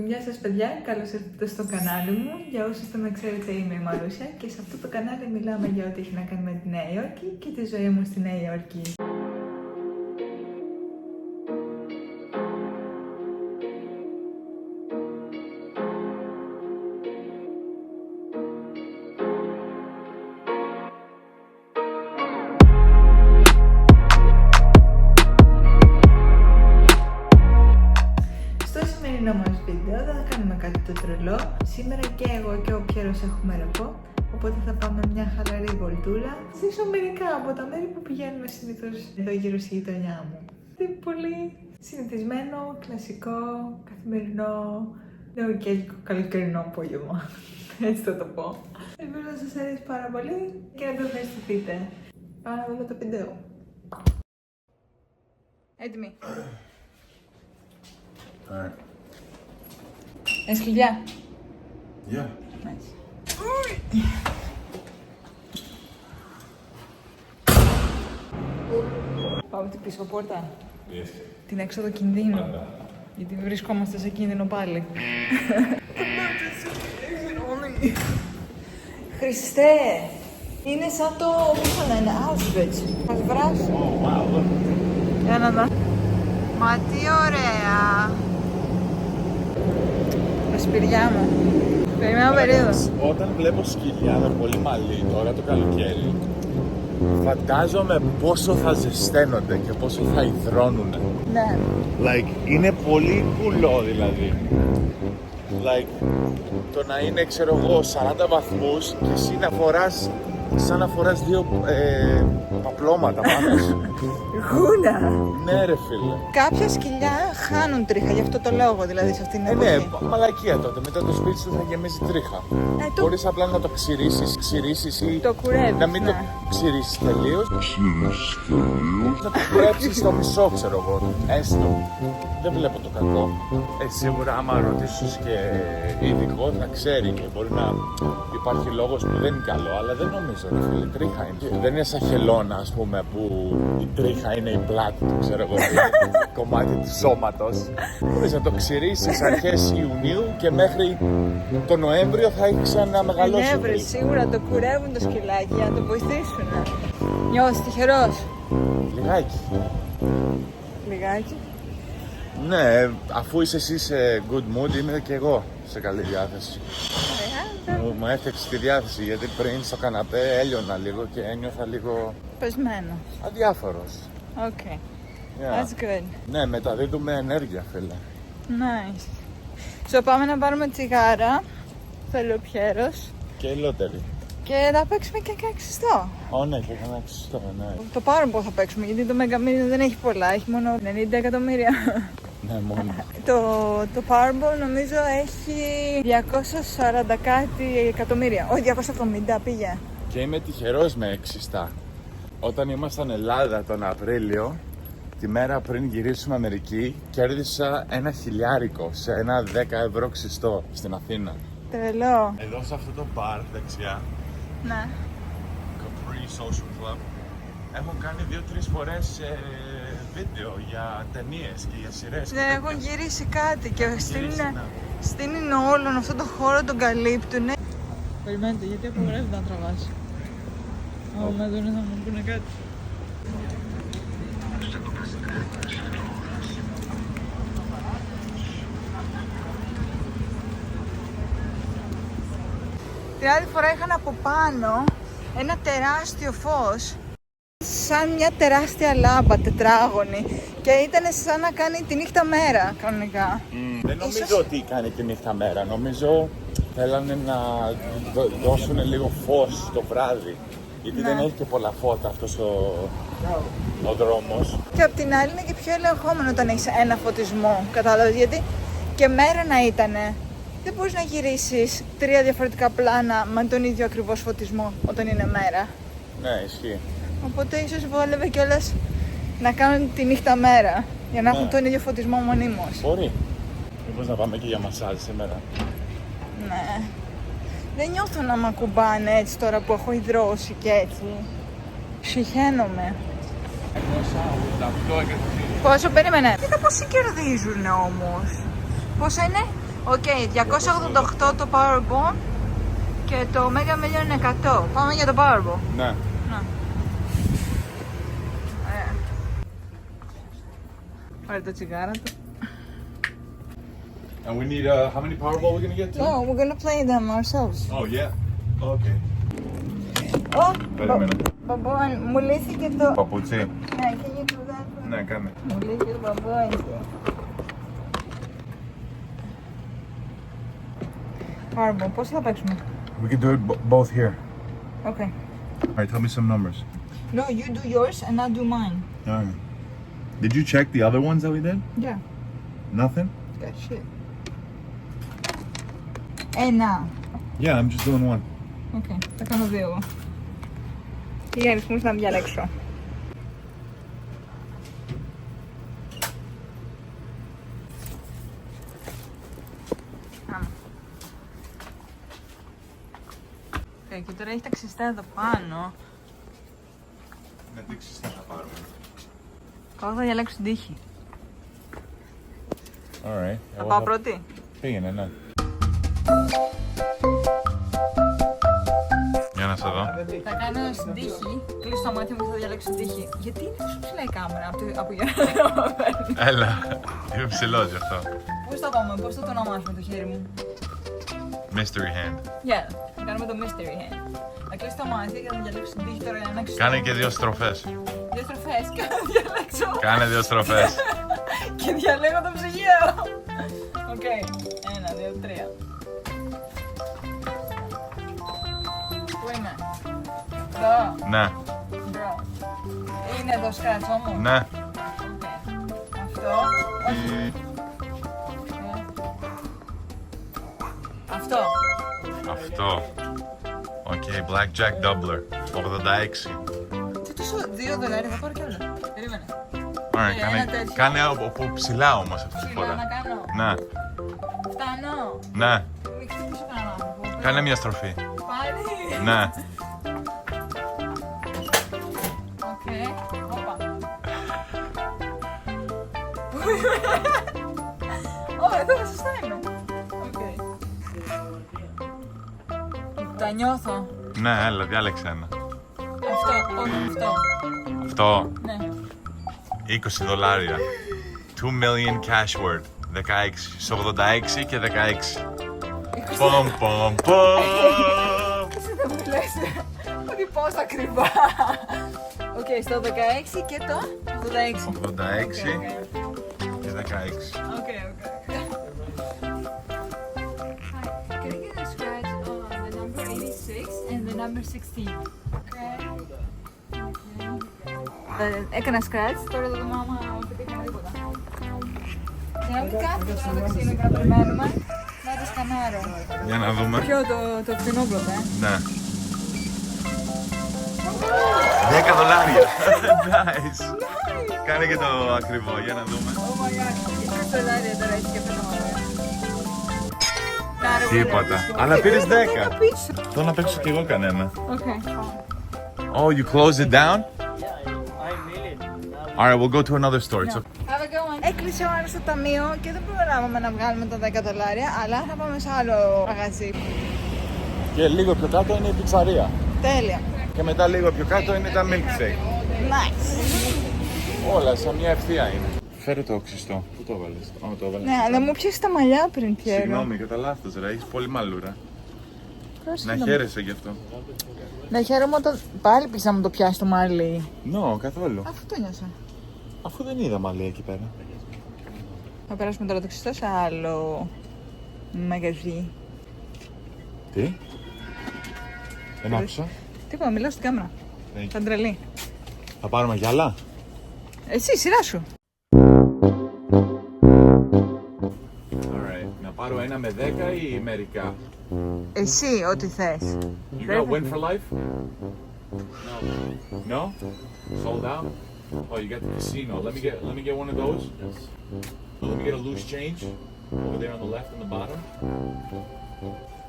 Γεια σας παιδιά, καλώς ήρθατε στο κανάλι μου. Για όσους δεν με ξέρετε, είμαι η Μαρούσια και σε αυτό το κανάλι μιλάμε για ό,τι έχει να κάνει με τη Νέα Υόρκη και τη ζωή μου στη Νέα Υόρκη. Μας βίντεο, δεν θα κάνουμε κάτι το τρελό. Σήμερα και εγώ και ο Πιέρος έχουμε ρεπό, οπότε θα πάμε μια χαλαρή βολτούρα. Ζήσω μερικά από τα μέρη που πηγαίνουμε συνήθως εδώ γύρω στη γειτονιά μου. Είναι πολύ συνηθισμένο, κλασικό, καθημερινό, νεοικέλικο, καλοκαιρινό απόγευμα. Έτσι θα το πω. Ελπίζω να σας αρέσει πάρα πολύ και να το ευχαριστηθείτε. Πάμε να δούμε το βίντεο. Έτοιμοι. Alright. Έχεις κλειδιά? Yeah. Nice. Πάμε την πίσω πόρτα. Yes. Την έξοδο κινδύνου. Γιατί βρισκόμαστε σε κίνδυνο πάλι. Χριστέ! Είναι σαν το... πώς θα λένε, Auschwitz. Μας βράσει. Για να δω. Μα τι ωραία! Τα σπηριά μου. Περιμένω περίοδο. Όταν βλέπω σκυλιά με πολύ μαλλί τώρα το καλοκαίρι, φαντάζομαι πόσο θα ζεσταίνονται και πόσο θα υδρώνουν. Ναι. Είναι πολύ κουλό δηλαδή. Το να είναι, ξέρω εγώ, 40 βαθμούς και εσύ να φοράς σαν να φοράς δύο παπλώματα πάνω σου. Γούνα! Ναι ρε φίλε. Κάποια σκυλιά χάνουν τρίχα, γι' αυτό το λόγο δηλαδή σε αυτήν την εποχή. Ναι, μαλακία τότε. Μετά το σπίτι σου θα γεμίζει τρίχα. Μπορείς απλά να το ξυρίσεις ή το κουρεύεις, να μην το ξυρίσεις τελείως. Να το κουρέψεις στο μισό, ξέρω εγώ. Έστω. Δεν βλέπω το κακό. Σίγουρα άμα ρωτήσεις και ειδικό θα ξέρει και μπορεί να υπάρχει λόγος που δεν είναι καλό, αλλά δεν νομίζω ρε φίλε, τρίχα είναι. Δεν είναι σαν χελώνα, ας πούμε, που η τρίχα είναι η πλάτη του, ξέρω εγώ, κομμάτι του σώματος. Μπορείς να το ξυρίσεις αρχές Ιουνίου και μέχρι το Νοέμβριο θα έχει ξαναμεγαλώσει. Ναι, σίγουρα το κουρεύουν το σκυλάκι για να το βοηθήσουν. Νιώθεις τυχερός? Λιγάκι. Λιγάκι. Ναι, αφού είσαι εσύ σε good mood, είμαι και εγώ σε καλή διάθεση. Μου έφτιαξε τη διάθεση γιατί πριν στο καναπέ έλειωνα λίγο και ένιωθα λίγο πεσμένο. Αδιάφορος. Okay. Yeah. That's good. Ναι, μεταδίδουμε ενέργεια, φίλε. Nice. So πάμε να πάρουμε τσιγάρα. Θέλει ο Πιέρος. Και λότερη. Και θα παίξουμε και ξυστό. Ναι, και ένα ξυστό, ναι. Το Powerball θα παίξουμε γιατί το Mega Millions δεν έχει πολλά, έχει μόνο 90 εκατομμύρια. Ναι, μόνο. Το Powerball νομίζω έχει 240 κάτι εκατομμύρια. Όχι, 270 πήγε. Και είμαι τυχερός με ξυστά. Όταν ήμασταν Ελλάδα τον Απρίλιο, τη μέρα πριν γυρίσουμε Αμερική, κέρδισα 1.000 σε ένα 10 ευρώ ξυστό στην Αθήνα. Τρελό. Εδώ σε αυτό το μπαρ δεξιά, Ναι. Capri Social Club, έχω κάνει 2-3 φορές βίντεο για ταινίες και για σειρές. Ναι, έχουν γυρίσει κάτι και στείνουν όλον αυτό το χώρο, τον καλύπτουνε. Περιμένετε, γιατί απογορεύεται να τραβάσει. Άμα με δούνε θα μου πούνε κάτι. Την άλλη φορά είχαν από πάνω ένα τεράστιο φως, σαν μια τεράστια λάμπα τετράγωνη και ήταν σαν να κάνει τη νύχτα μέρα κανονικά. Δεν νομίζω ότι κάνει τη νύχτα μέρα, νομίζω θέλανε να δώσουν λίγο φως το βράδυ, γιατί δεν έχει και πολλά φώτα αυτός ο δρόμος. Και απ' την άλλη είναι και πιο ελεγχόμενο όταν έχεις ένα φωτισμό, κατάλαβες, γιατί και μέρα να ήτανε. Δεν μπορείς να γυρίσεις 3 διαφορετικά πλάνα με τον ίδιο ακριβώς φωτισμό όταν είναι μέρα. Ναι, ισχύει. Οπότε ίσως βόλευε κιόλας να κάνουν τη νύχτα μέρα για να έχουν τον ίδιο φωτισμό μονίμως. Μπορεί. Μήπως να πάμε και για μασάζ σήμερα. Ναι. Δεν νιώθω να μ' ακουμπάνε έτσι τώρα που έχω υδρώσει και έτσι. Συχαίνομαι. Πόσο περίμενε? Κοίτα πόσοι κερδίζουν όμως. Πόσα είναι? Οκ, 288 το Powerball και το Mega Million είναι 100. Πάμε για το Powerball. Ναι. Να. Ωραία. Πάρε το τσιγάρα του. And we need, how many Powerball we're gonna get to? No, we're gonna play them ourselves. Oh, yeah. Okay. Περίμενε. Μπαμπόιν, μου λύθηκε το... Παπούτσι. Ναι, can you do that? Ναι, κάνε. Μου λύθηκε το μπαμπόιν. Powerball, πώς θα παίξουμε? We can do it both here. Okay. Alright, tell me some numbers. No, you do yours and I'll do mine. Alright. Did you check the other ones that we did? Yeah. Nothing? Got shit. Ένα. Yeah, I'm just doing one. Okay, θα κάνω δύο εγώ. Τι αριθμούς να διαλέξω. Και τώρα έχει τα ξυστά εδώ πάνω. Ναι, τι ξυστά θα πάρουμε. Εγώ θα διαλέξω την τύχη. Alright. Θα πάω πρώτη. Πήγαινε, ναι. Για να σε δω. Θα κάνω στην τύχη, κλείσω τα μάτια μου και θα διαλέξω την τύχη. Γιατί είναι τόσο ψηλά η κάμερα από για να με παίρνει. Έλα, είναι ψηλό γι' αυτό. Πώς θα πάμε, πώς θα το ονομάσουμε το χέρι μου. Mystery hand. Yeah, θα κάνουμε το mystery hand. Θα κλείσω τα μάτια και θα διαλέξω την τύχη τώρα για να ξυστώ. Κάνε και 2 στροφές. 2 στροφές και θα διαλέξω. Κάνε 2 στροφές. Και διαλέγω το ψυγείο. Οκ, 1, 2, 3. Πού είμαι? Εδώ. Ναι, Μπρο. Είναι εδώ σκάτσο μου. ναι. Αυτό. Όχι. Αυτό. Αυτό. Οκ, blackjack doubler. 86. Τι τόσο, $2 θα πάρω κι άλλο. Περίμενε. Ωραία, ένα τέτοιο. κάνε από ψηλά όμως αυτή τη Ψηλά φορά. να κάνω. Ναι, Φτάνω. ναι. Μην χτυπήσω κανέναν άνθρωπο. Κάνε μια στροφή. Πάλι. Ναι. Οκ. Όπα. Ω, εδώ σωστά είμαι. Οκ. Τα νιώθω. Ναι, έλα, διάλεξε ένα. Αυτό, όχι αυτό. Αυτό, Ναι. $20. 2 million cash word. 16. Σε 86 και 16. Πομ, πομ, πομ. Εσύ δεν μου λες ότι πώς ακριβά. Οκ, στο 16 και το 86. 86 και 16. Οκ. Can you get a scratch on the number 86 and the number 16? Έκανα scratch, τώρα δεν δούμε άμα πετύχαμε τίποτα. Για να μην κάθεται στο μεταξύ είναι να περιμένουμε, να το σκανάρω. Για να δούμε. Ποιο το φθινόπλωτο, Ναι. $10. Nice. Κάνε και το ακριβό, για να δούμε. Oh my god, $20 τώρα έτσι και πέταμα. Τίποτα. Αλλά πήρες 10. Θέλω να παίξω κι εγώ κανένα. Oh, you closed it down? Alright, we'll go to another store. It's okay. Έκλεισε ο άλλος το ταμείο και δεν προλάβαμε να βγάλουμε τα $10, αλλά θα πάμε σε άλλο μαγαζί. Και λίγο πιο κάτω είναι η πιτσαρία. Τέλεια. Και μετά λίγο πιο κάτω είναι τα milkshake. Nice. Όλα σε μια ευθεία είναι. Φέρε το οξυστό. Πού το έβαλες? Το έβαλες. Ναι, αλλά μου πιάσεις τα μαλλιά πριν, Πιέρο. Συγγνώμη, κατά λάθος ρε, έχεις πολύ μαλλούρα. Να χαίρεσαι γι' αυτό. Να χαίρομαι όταν πάλι πήγες να μου το πιάσει το μαλλί. Καθόλου. Αφού το νιώσα. Αφού δεν είδα μαλλί εκεί πέρα. Θα περάσουμε τώρα το ξυστό σε άλλο μαγαζί. Τι? Δεν άκουσα. Τίποτα, μιλάω στην κάμερα. Θα τρελή. Θα πάρουμε γυαλά. Εσύ, σειρά σου. Alright. Να πάρω ένα με 10 ή μερικά. Εσύ, ό,τι θες. You got win for life? No? Sold out? Oh, you got the casino. Let me get one of those. Let me get a loose change over there on the left and the bottom.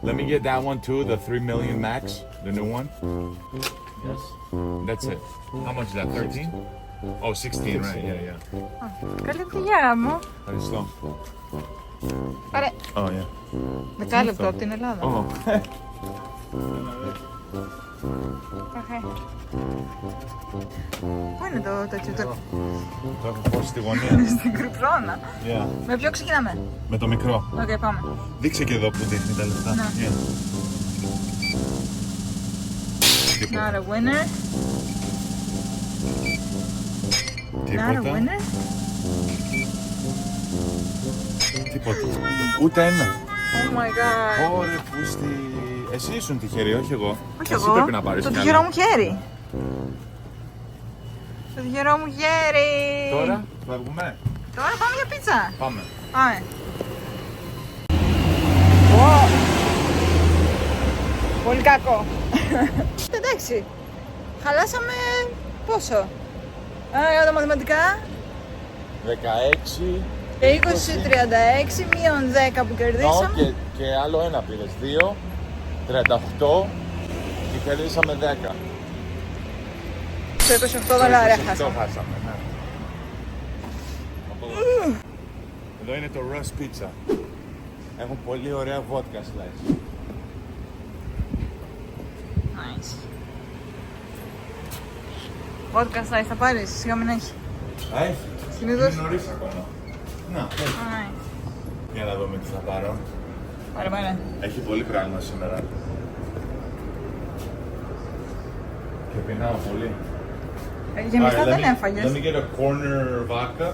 Let me get that one too, the 3 million max, the new one. Yes. That's it. How much is that? 13? Oh, 16, right? Yeah. Καλή δουλειά μου. Ευχαριστώ. Πάρε. Oh, yeah. Δεκάλεπτο από την Ελλάδα. Oh. Okay. Πού είναι το τέτοιο το... Το έχω πω στη γωνία. Στην κρυψώνα. Yeah. Με ποιο ξεκινάμε? Με το μικρό. Οκ, πάμε. Δείξε και εδώ που δείχνει τα λεφτά. Ναι. Yeah. Not a winner. Not a Τίποτα. winner. Τίποτα. Ούτε ένα. Oh my god. Ωρε πούστη. Εσύ ήσουν τυχερή, όχι εγώ. Όχι Εσύ εγώ. πρέπει να πάρεις Το κι τυχερό άλλο. μου χέρι. Το τυχερό μου χέρι. Τώρα φεύγουμε. Τώρα πάμε για πίτσα. Πάμε. Πάμε. Wow. Πολύ κακό. Εντάξει. Χαλάσαμε πόσο? Για τα μαθηματικά. 16. 20, 36, μείον 10 που κερδίσαμε. Και άλλο ένα πήρες. 2. 38. Και κερδίσαμε 10. Το $28 χάσαμε. Το χάσαμε, ναι. Εδώ είναι το Russ Pizza. Έχουν πολύ ωραία vodka slice. Nice. Vodka slice θα πάρεις, σιγά μην έχει. Α, έχει. Συνήθως. Είναι νωρίς ακόμα. Να, έχει. Nice. Για να δούμε τι θα πάρω. Πάρε, πάρε. Έχει πολύ πράγμα σήμερα. Και πεινάω πολύ. Γεμιστά Alright, δεν let me έφαγες. get a corner vodka.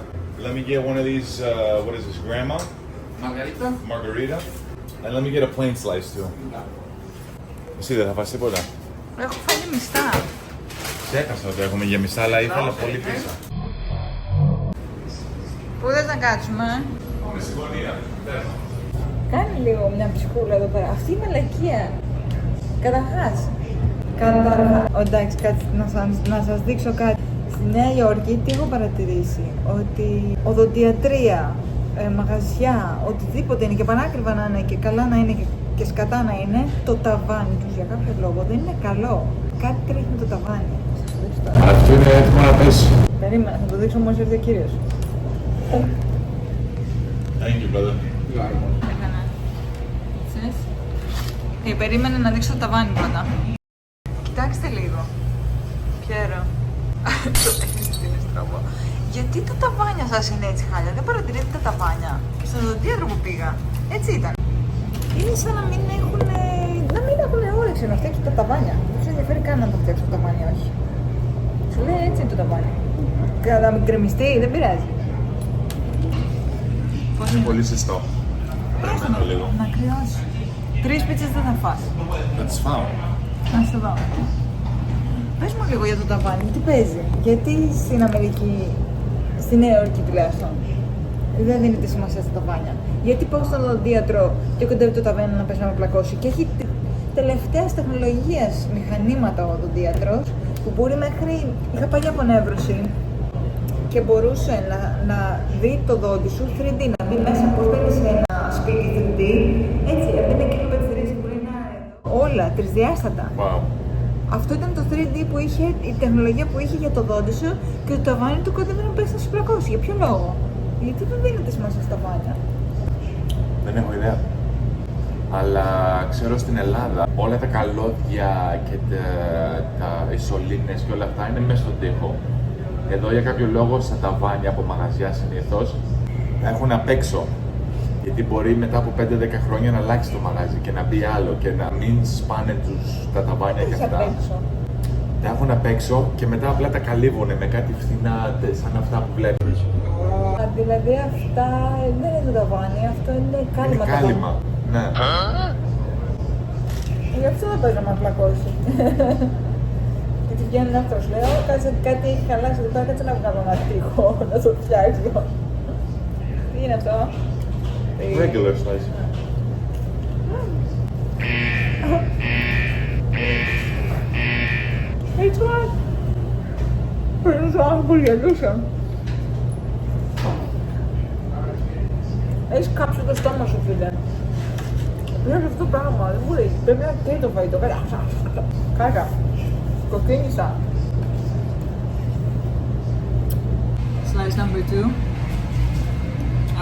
Let me get one of these, what is this, grandma? Margarita. And let me get a plain slice too. Εσύ δεν θα φας τίποτα? Έχω φάει μιστά. Ξέχασα ότι έχουμε γεμιστά, αλλά ήθελα πολύ πίτσα. Πού θες να κάτσουμε? Με συμφωνία. Κάνει λίγο μια ψυχούλα εδώ πέρα. Αυτή η μαλακία. Καταρχάς. Εντάξει, να σας δείξω κάτι. Στη Νέα Υόρκη τι έχω παρατηρήσει? Ότι οδοντιατρία, μαγαζιά, οτιδήποτε είναι και πανάκριβα να είναι και καλά να είναι και σκατά να είναι, το ταβάνι τους για κάποιο λόγο δεν είναι καλό. Κάτι τρέχει με το ταβάνι. Αυτό είναι έτοιμο να πέσει. Περίμενα, θα το δείξω μόλις έρθει ο κύριος. Thank you, brother. Έκανα. Περίμενε να δείξω το ταβάνι πρώτα. Κοιτάξτε λίγο. Πιέρο. Το έχεις είναι στραβό. Γιατί τα ταβάνια σας είναι έτσι χάλια? Δεν παρατηρείτε τα ταβάνια? Και στον οδοντίατρο που πήγα, έτσι ήταν. Είναι σαν να μην έχουν όρεξη να φτιάξουν τα ταβάνια. Δεν τους ενδιαφέρει καν να το φτιάξουν το ταβάνι, όχι. Σου λέει έτσι είναι το ταβάνι. Κατά με γκρεμιστεί, δεν πειράζει. Πολύ ζεστό. Περιμένω λίγο. Να κρυώσει. 3 πίτσες δεν θα φας. Θα τις φάω. Να σε δω. Πες μου λίγο για το ταβάνι, τι παίζει? Γιατί στην Αμερική, στη Νέα Υόρκη τουλάχιστον, δεν δίνεται σημασία στα ταβάνια? Γιατί πάω στον οδοντίατρο και κοντεύει το ταβάνι να πες να με πλακώσει και έχει τελευταίας τεχνολογίας μηχανήματα ο οδοντίατρος που μπορεί μέχρι, είχα πάει για απονεύρωση και μπορούσε να δει το δόντι σου 3D, να μπει μέσα πώς παίρνεις ένα σπίτι 3D, έτσι, έμπαινε και το περιφερείσι που είναι όλα, τρισδιάστατα. Wow. Αυτό ήταν το 3D που είχε, η τεχνολογία που είχε για το δόντι σου και το ταβάνι του κοντεύει να πέσει να σου πλακώσει. Για ποιο λόγο? Γιατί δεν δίνεται σημασία στα ταβάνια? Δεν έχω ιδέα. Αλλά ξέρω στην Ελλάδα όλα τα καλώδια και οι σωλήνες και όλα αυτά είναι μέσα στον τοίχο. Εδώ για κάποιο λόγο στα ταβάνια από μαγαζιά συνήθως τα έχουν απ' έξω. Γιατί μπορεί μετά από 5-10 χρόνια να αλλάξει το μαγαζί και να μπει άλλο και να μην σπάνε τα ταβάνια και αυτά. Τα έχουν απ' έξω και μετά απλά τα καλύβουν με κάτι φθηνά σαν αυτά που βλέπεις. Δηλαδή αυτά δεν είναι το ταβάνι, αυτό είναι κάλυμα. Είναι κάλυμα, ναι. Γι' αυτό δεν παίζει να με πλακώσει. Γιατί βγαίνει ένα άνθρωπος, λέω, κάτσε κάτι έχει χαλάσει εδώ πέρα, κάτσε να βγάλω ένα τείχο, να το φτιάξω. Τι είναι αυτό? Regular slice. Έτσι μάλλον. Παίρνω στον άνθρωπο γελούσα. Έχεις κάψει το στόμα σου, φίλε. Πρέπει αυτό το πράγμα, δεν μπορεί. Πρέπει να καίει το φαγητό. Κάκα. Κοκκίνησα. Slice number 2.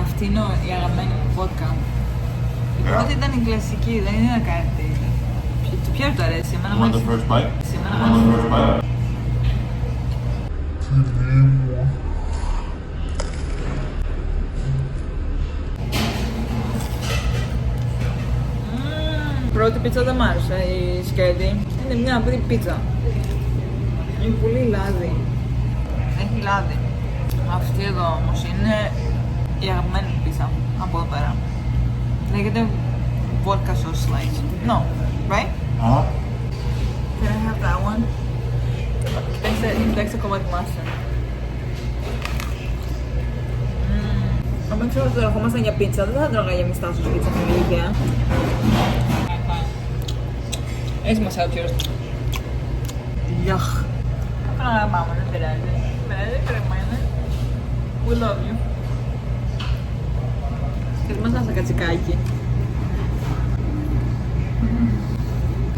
Αυτή είναι η αγαπημένη μου βότκα. Η πρώτη ήταν η κλασική, δεν είναι κάτι. Ποιο του αρέσει, εμένα μου αρέσει. first bite? Εμένα μου αρέσει. Πρώτη πίτσα δεν μ' άρεσε, η σκέτη. Είναι μια απλή πίτσα. Είναι πολύ λάδι. Έχει λάδι. Αυτή εδώ όμως είναι η αγαπημένη μου πίτσα από εδώ πέρα. Λέγεται vodka sauce slice. No, right? Can I have that one? Κοιτάξτε το κομμάτι μάστα. Αν ξέρω ότι ερχόμασταν για πίτσα, δεν θα τρώγα για μιστά σου πίτσα με ηλικία. Έχεις μασάω πιο ρωστό. Γιαχ. Καλά πάμε, δεν πειράζει. Δεν κρεμάνε. We love you. Θες να κατσικάκι.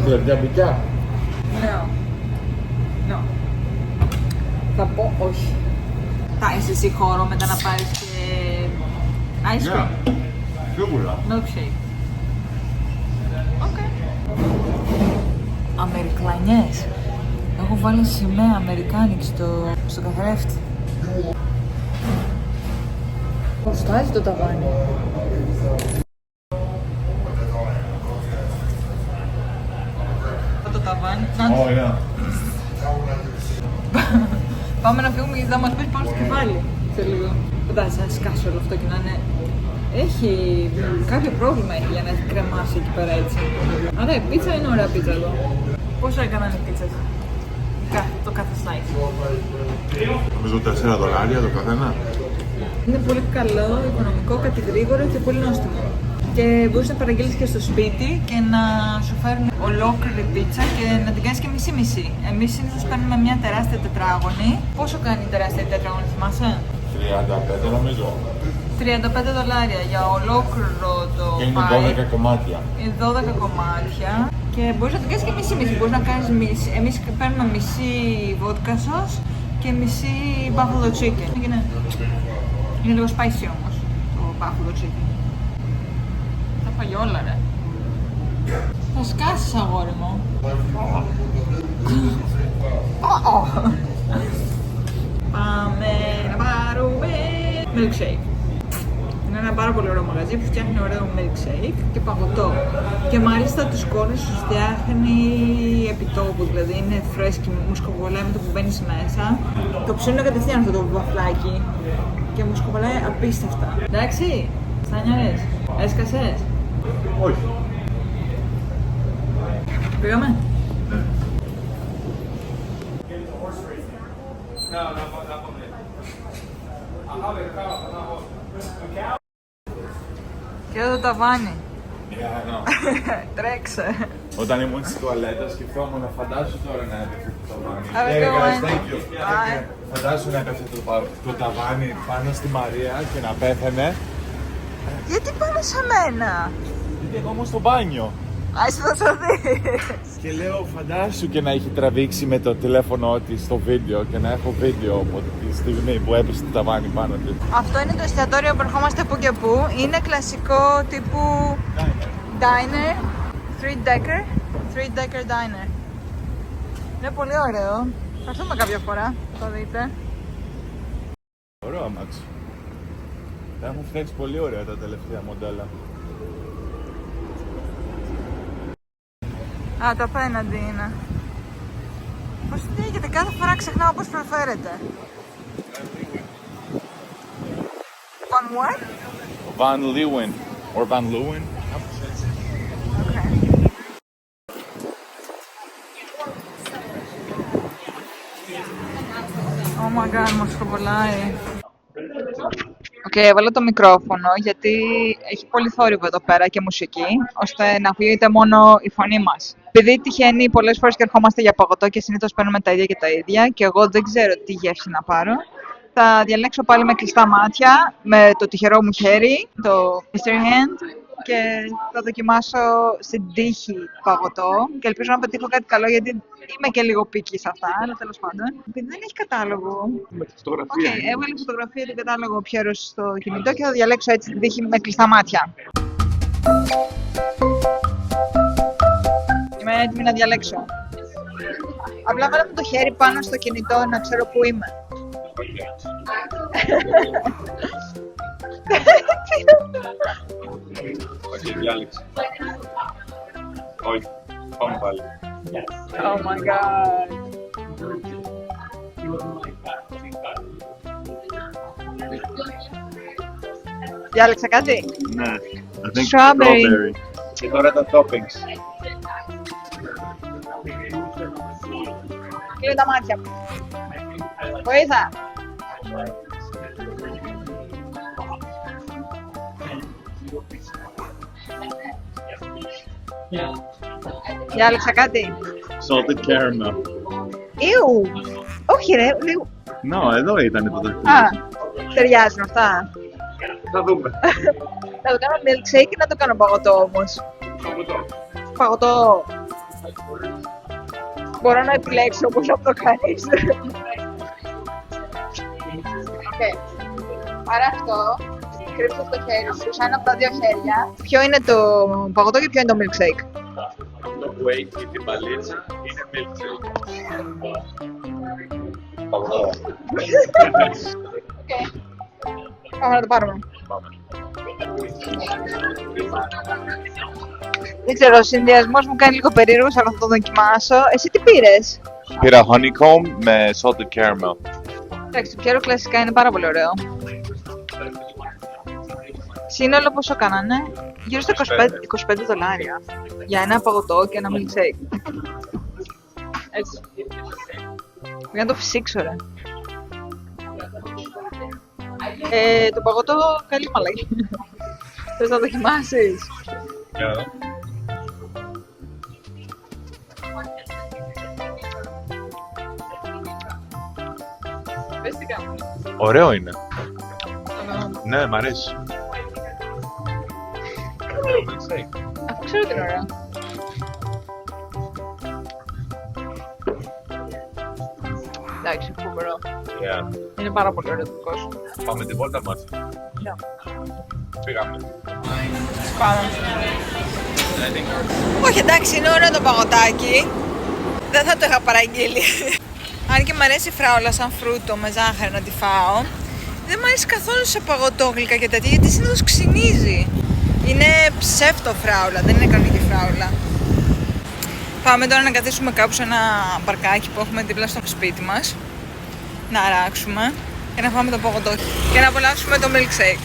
Λεπτά μπικιά. No. Θα πω όχι. Θα είσαι εσύ χώρο μετά να πάρεις και ice cream. Σίγουρα. Milkshake. Okay. Αμερικλανιές. Έχω βάλει σημαία αμερικάνικη στο καθρέφτη. Πώς στάζει το ταβάνι. Το ταβάνι. Ωραία. Πάμε να φύγουμε γιατί θα μας πέσει πάνω στο κεφάλι. Σε λίγο. Φαντάζεσαι να σκάσει όλο αυτό και να είναι... Έχει κάποιο πρόβλημα έχει για να έχει κρεμάσει εκεί πέρα έτσι. Αλλά η πίτσα είναι ωραία πίτσα εδώ. Πόσο έκαναν οι πίτσες? Το κάθε slice. Νομίζω $4 το καθένα. Είναι πολύ καλό, οικονομικό, κατηγρήγορο και πολύ νόστιμο. Και μπορείς να παραγγείλεις και στο σπίτι και να σου φέρουν ολόκληρη πίτσα και να την κάνεις και μισή-μισή. Εμείς συνήθως παίρνουμε μια τεράστια τετράγωνη. Πόσο κάνει η τεράστια τετράγωνη, θυμάσαι? 35 νομίζω. $35 για ολόκληρο το Και είναι pie. 12 κομμάτια. Είναι 12 κομμάτια και μπορείς να την κάνεις και μισή-μισή. Μπορείς να κάνεις μισή. Εμείς παίρνουμε μισή vodka sauce και μισή buffalo chicken. Είναι λίγο spicy όμως το buffalo chicken. Θα φάγει όλα ρε. Θα σκάσεις αγόρι μου. Πάμε να πάρουμε milkshake. Είναι ένα πάρα πολύ ωραίο μαγαζί που φτιάχνει ωραίο milkshake και παγωτό. Και μάλιστα τους κόρνους τους φτιάχνει επιτόπου, δηλαδή είναι φρέσκι, μουσκοβολάει με το που μπαίνεις μέσα. Το ψήνω κατευθείαν αυτό το βαφλάκι και μουσκοβολάει απίστευτα. Εντάξει, στάνιαρες, έσκασες? Όχι. Πήγαμε. Και εδώ το ταβάνι. Τρέξε. Όταν ήμουν στη τουαλέτα σκεφτόμουν να φαντάσου τώρα να έπαιξε το ταβάνι. Have a good one. Thank you. Bye. Φαντάσου να έπαιξε το ταβάνι πάνω στη Μαρία και να πέθανε. Γιατί πάνω σε μένα? Γιατί εγώ ήμουν στο μπάνιο. Άσε θα σε δεις. Και λέω φαντάσου και να έχει τραβήξει με το τηλέφωνο της στο βίντεο και να έχω βίντεο από τη στιγμή που έπεσε το ταβάνι πάνω της. Αυτό είναι το εστιατόριο που ερχόμαστε που και που. Είναι κλασικό τύπου diner, 3-decker diner. Είναι πολύ ωραίο. Θα έρθουμε κάποια φορά, θα το δείτε. Ωραίο αμάξι. Τα έχουν φτιάξει πολύ ωραία τα τελευταία μοντέλα. Α, το απέναντι είναι. Πώς λέγεται, κάθε φορά ξεχνάω πώς προφέρεται. Van what? Van Leeuwen. Or Van Leeuwen. Okay. Oh my god, μας σκοπολάει. Οκ, έβαλα το μικρόφωνο γιατί έχει πολύ θόρυβο εδώ πέρα και μουσική, ώστε να ακούγεται μόνο η φωνή μας. Επειδή τυχαίνει πολλές φορές και ερχόμαστε για παγωτό και συνήθως παίρνουμε τα ίδια και τα ίδια και εγώ δεν ξέρω τι γεύση να πάρω, θα διαλέξω πάλι με κλειστά μάτια, με το τυχερό μου χέρι, το mystery hand και θα δοκιμάσω στην τύχη παγωτό και ελπίζω να πετύχω κάτι καλό γιατί είμαι και λίγο πίκη σε αυτά, αλλά τέλος πάντων. Επειδή δεν έχει κατάλογο. Με τη φωτογραφία. Έβαλε φωτογραφία του κατάλογο Πιέρος στο κινητό και θα διαλέξω έτσι την τύχη με κλειστά μάτια. Είμαι έτοιμη να διαλέξω. Απλά βάλαμε το χέρι πάνω στο κινητό να ξέρω πού είμαι. Όχι, διάλεξε. Όχι, πάμε πάλι. Oh my god. Διάλεξα κάτι. Ναι, I think Strawberry. Και τώρα τα toppings. Κλείνω τα μάτια μου. Βοήθα. Διάλεξα κάτι. Salted caramel. Ιου. Όχι ρε, λίγο. Εδώ ήταν το δαχτυλίδι. Α, ταιριάζουν αυτά. Θα δούμε. Θα το κάνω milkshake ή να το κάνω παγωτό όμως. Παγωτό. Μπορώ να επιλέξω πώς θα το κάνεις. Okay. Άρα αυτό, κρύψε στο χέρι σου, σαν από τα δύο χέρια. Ποιο είναι το παγωτό και ποιο είναι το milkshake. Το που έχει την παλίτσα είναι milkshake. Παγωτό. Okay. Πάμε να το πάρουμε. Δεν ξέρω, ο συνδυασμός μου κάνει λίγο περίεργος, αλλά θα το δοκιμάσω. Εσύ τι πήρες? Πήρα honeycomb με salted caramel. Εντάξει, το πιέρο κλασικά είναι πάρα πολύ ωραίο. Σύνολο πόσο κάνανε? Γύρω στα 25 δολάρια. Για ένα παγωτό και ένα milkshake. Έτσι. Για να το φυσήξω ρε. Το παγωτό καλή μαλακή. Θες να δοκιμάσεις? Για να δω. Πες τι κάνω. Ωραίο είναι. Ναι, μ' αρέσει. Αφού ξέρω την ώρα. Εντάξει, φοβερό. Yeah. Είναι πάρα πολύ ωραίο το δικό σου. Πάμε την βόλτα μας. Πήγαμε. Πάμε. Όχι, εντάξει, είναι ωραίο το παγωτάκι. Δεν θα το είχα παραγγείλει. Αν και μου αρέσει η φράουλα σαν φρούτο με ζάχαρη να τη φάω, δεν μου αρέσει καθόλου σε παγωτό γλυκά και τέτοια γιατί συνήθως ξυνίζει. Είναι ψεύτο φράουλα, δεν είναι κανονική φράουλα. Πάμε τώρα να καθίσουμε κάπου σε ένα μπαρκάκι που έχουμε δίπλα στο σπίτι μας. Να αράξουμε και να φάμε το παγωτό και να απολαύσουμε το milkshake.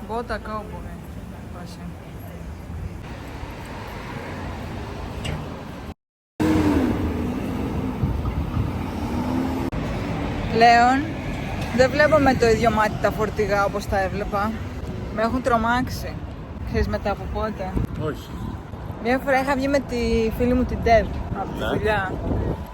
Μπότα κόμπο. Πλέον δεν βλέπω με το ίδιο μάτι τα φορτηγά όπως τα έβλεπα. Με έχουν τρομάξει. Ξέρεις μετά από πότε? Όχι. Μια φορά είχα βγει με τη φίλη μου την Dev από τη δουλειά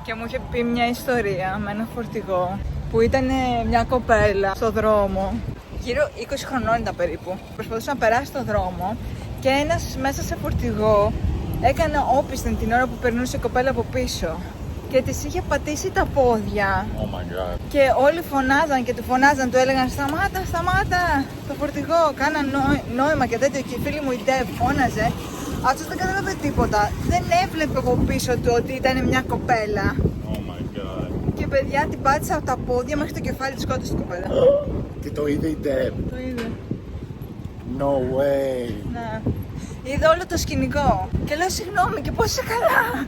και μου είχε πει μια ιστορία με ένα φορτηγό που ήταν μια κοπέλα στο δρόμο, γύρω 20 χρονών ήταν περίπου. Προσπαθούσε να περάσει το δρόμο και ένας μέσα σε φορτηγό έκανε όπισθεν την ώρα που περνούσε η κοπέλα από πίσω και της είχε πατήσει τα πόδια. Oh my god. Και όλοι φωνάζαν και του φωνάζαν, του έλεγαν σταμάτα, σταμάτα το φορτηγό, κάναν νόημα και τέτοιο και η φίλη μου η Dev φώναζε. Αυτός δεν κατάλαβε τίποτα, δεν έβλεπε από πίσω του ότι ήταν μια κοπέλα. Oh my god. Και παιδιά την πάτησε από τα πόδια μέχρι το κεφάλι της σκότωσε την κοπέλα. Και το είδε η Deb. Το είδε. No way. Ναι. Είδε όλο το σκηνικό και λέω συγγνώμη και πώς είσαι καλά.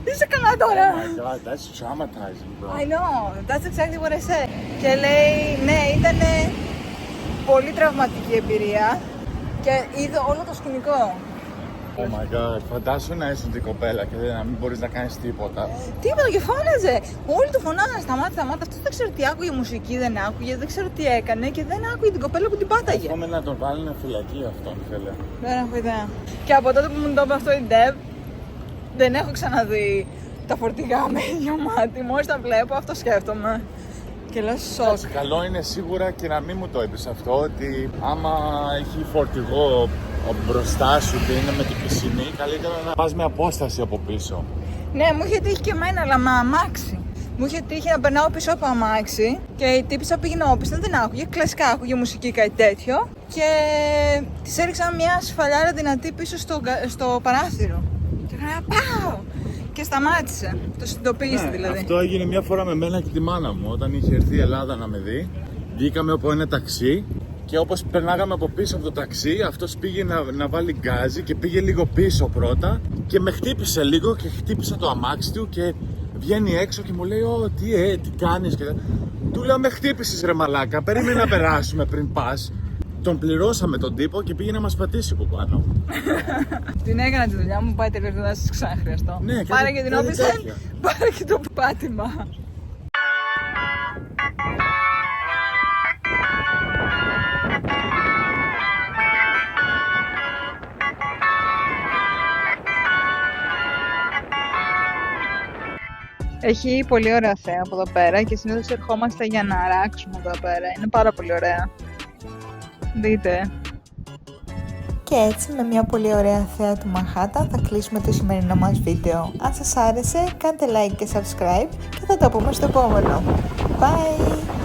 Είσαι καλά τώρα. Oh my god, that's traumatizing, bro. I know, that's exactly what I said. Και λέει, ναι, ήταν πολύ τραυματική εμπειρία και είδε όλο το σκηνικό. Oh my god, φαντάσου να είσαι την κοπέλα και να μην μπορείς να κάνεις τίποτα. Τίποτα και φώναζε. Όλοι του φωνάζαν σταμάτα, σταμάτα. Αυτός δεν ξέρω τι άκουγε, μουσική δεν άκουγε, δεν ξέρω τι έκανε και δεν άκουγε την κοπέλα που την πάταγε. Εύχομαι να τον βάλουν φυλακή αυτόν, φίλε. Δεν έχω ιδέα. Και από τότε που μου το είπε αυτό η Dev, δεν έχω ξαναδεί τα φορτηγά με ίδιο μάτι. Μόλις τα βλέπω, αυτό σκέφτομαι. Και λέω σοκ. Εντάξει, καλό είναι σίγουρα και να μην μου το είπες αυτό, ότι άμα έχει φορτηγό μπροστά σου και είναι με την πισινή, καλύτερα να πας με απόσταση από πίσω. Ναι, μου είχε τύχει και εμένα, αλλά με αμάξι. Μου είχε τύχει να περνάω πίσω από αμάξι και η τύπισσα πήγαινε όπισθεν, δεν άκουγε. Κλασικά άκουγε μουσική, κάτι τέτοιο. Και της έριξα μια σφαλιάρα δυνατή πίσω στο παράθυρο. Και έκανα πάω! Και σταμάτησε. Το συνειδητοποίησε δηλαδή. Αυτό έγινε μια φορά με μένα και τη μάνα μου, όταν είχε έρθει η Ελλάδα να με δει. Βγήκαμε από ένα ταξί και όπως περνάγαμε από πίσω από το ταξί, αυτός πήγε να βάλει γκάζι και πήγε λίγο πίσω πρώτα και με χτύπησε λίγο και χτύπησα το αμάξι του και βγαίνει έξω και μου λέει «Ω, τι κάνεις?» και του λέω «Με χτύπησες ρε μαλάκα, περίμενε να περάσουμε πριν πας». Τον πληρώσαμε τον τύπο και πήγε να μας πατήσει από πάνω. Την έκανα τη δουλειά μου, πάει τελείως, δεν θα σας ξαναχρειαστώ. Ναι, πάρε και την όπισθεν, πάρε και το πάτημα. Έχει πολύ ωραία θέα από εδώ πέρα και συνήθως ερχόμαστε για να αράξουμε εδώ πέρα. Είναι πάρα πολύ ωραία. Δείτε. Και έτσι με μια πολύ ωραία θέα του Μανχάταν θα κλείσουμε το σημερινό μας βίντεο. Αν σας άρεσε κάντε like και subscribe και θα τα πούμε στο επόμενο. Bye!